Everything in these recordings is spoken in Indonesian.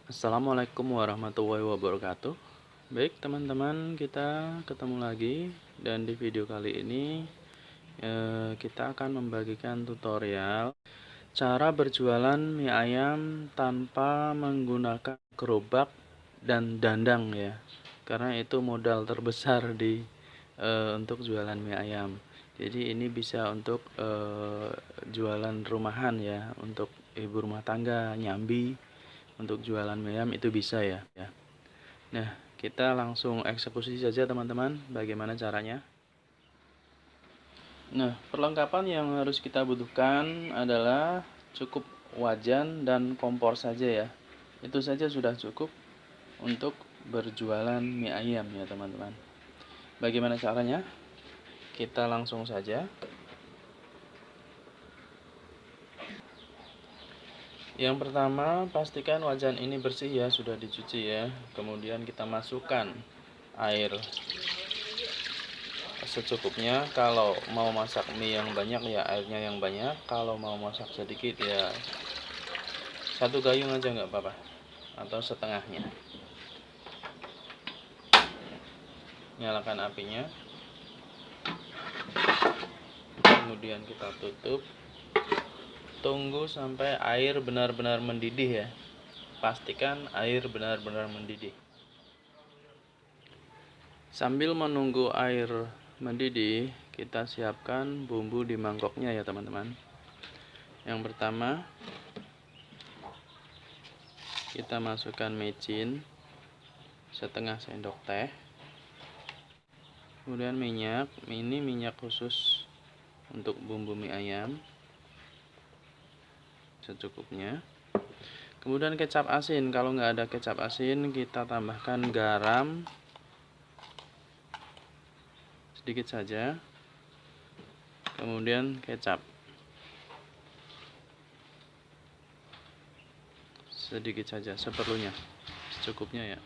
Assalamualaikum warahmatullahi wabarakatuh. Baik teman-teman, kita ketemu lagi dan di video kali ini kita akan membagikan tutorial cara berjualan mie ayam tanpa menggunakan gerobak dan dandang ya. Karena itu modal terbesar untuk jualan mie ayam. Jadi ini bisa untuk jualan rumahan ya, untuk ibu rumah tangga, nyambi, untuk jualan mie ayam itu bisa ya. Nah, kita langsung eksekusi saja teman-teman, bagaimana caranya. Nah, perlengkapan yang harus kita butuhkan adalah cukup wajan dan kompor saja ya. Itu saja sudah cukup untuk berjualan mie ayam ya teman-teman. Bagaimana caranya? Kita langsung saja. Yang pertama, pastikan wajan ini bersih ya, sudah dicuci ya. Kemudian kita masukkan air secukupnya. Kalau mau masak mie yang banyak ya airnya yang banyak. Kalau mau masak sedikit ya satu gayung aja nggak apa-apa, atau setengahnya. Nyalakan apinya, kemudian kita tutup. Tunggu sampai air benar-benar mendidih ya. Pastikan air benar-benar mendidih. Sambil menunggu air mendidih, kita siapkan bumbu di mangkoknya ya teman-teman. Yang pertama, kita masukkan micin setengah sendok teh. Kemudian minyak, ini minyak khusus untuk bumbu mie ayam secukupnya. Kemudian kecap asin, kalau nggak ada kecap asin kita tambahkan garam sedikit saja, kemudian kecap sedikit saja, seperlunya, secukupnya ya.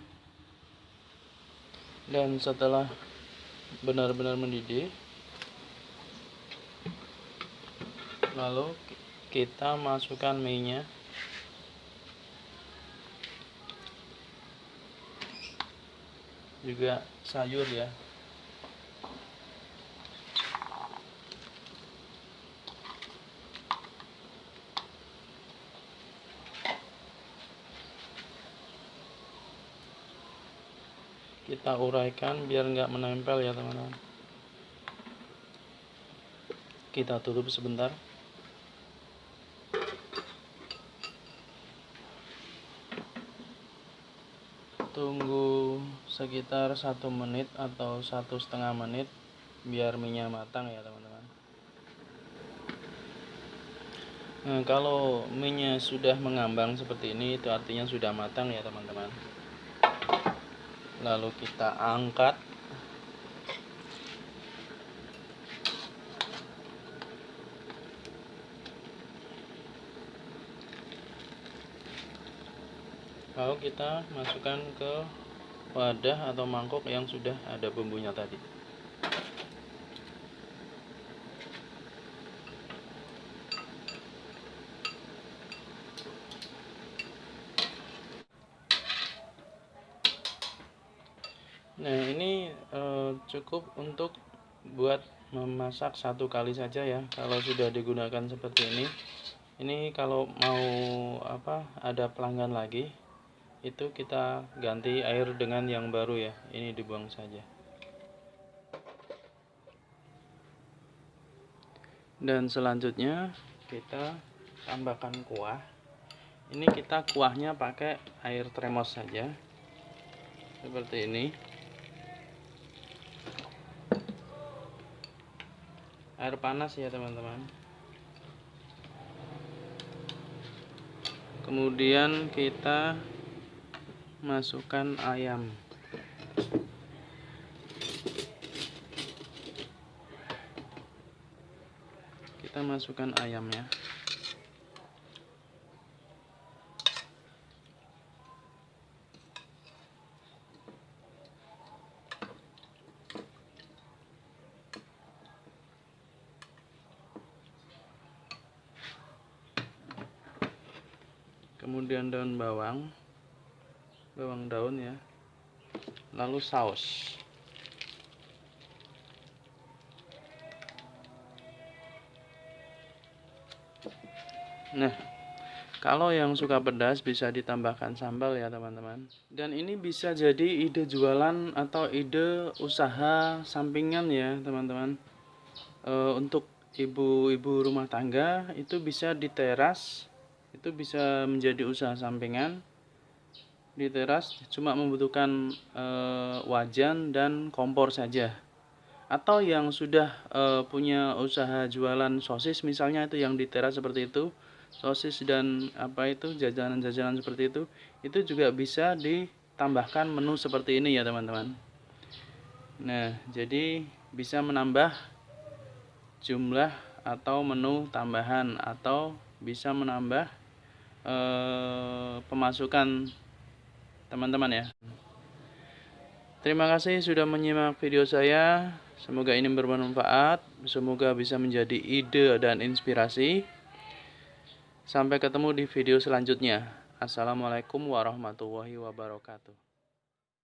Dan setelah benar-benar mendidih, lalu kita masukkan mie-nya. Juga sayur ya. Kita uraikan biar nggak menempel ya teman-teman. Kita tutup sebentar. Tunggu sekitar 1 menit atau 1,5 menit biar minyak matang ya teman-teman. Nah, kalau minyak sudah mengambang seperti ini, itu artinya sudah matang ya teman-teman. Lalu kita angkat. Lalu kita masukkan ke wadah atau mangkok yang sudah ada bumbunya tadi. Nah, ini cukup untuk buat memasak 1 kali saja ya. Kalau sudah digunakan seperti ini kalau mau ada pelanggan lagi, itu kita ganti air dengan yang baru ya. Ini dibuang saja. Dan selanjutnya kita tambahkan kuah. Ini kita kuahnya pakai air tremos saja, seperti ini. Air panas ya teman-teman. Kemudian kita masukkan ayam. Kita masukkan ayamnya. Kemudian daun bawang. bawang daun ya, lalu saus. Nah, kalau yang suka pedas bisa ditambahkan sambal ya teman-teman. Dan ini bisa jadi ide jualan atau ide usaha sampingan ya teman-teman. Untuk ibu-ibu rumah tangga itu bisa di teras, itu bisa menjadi usaha sampingan. Di teras cuma membutuhkan wajan dan kompor saja. Atau yang sudah punya usaha jualan sosis misalnya, itu yang di teras seperti itu, sosis dan apa itu jajanan-jajanan seperti itu juga bisa ditambahkan menu seperti ini ya teman-teman. Nah, jadi bisa menambah jumlah atau menu tambahan, atau bisa menambah pemasukan teman-teman ya. Terima kasih sudah menyimak video saya. Semoga ini bermanfaat, semoga bisa menjadi ide dan inspirasi. Sampai ketemu di video selanjutnya. Assalamualaikum warahmatullahi wabarakatuh.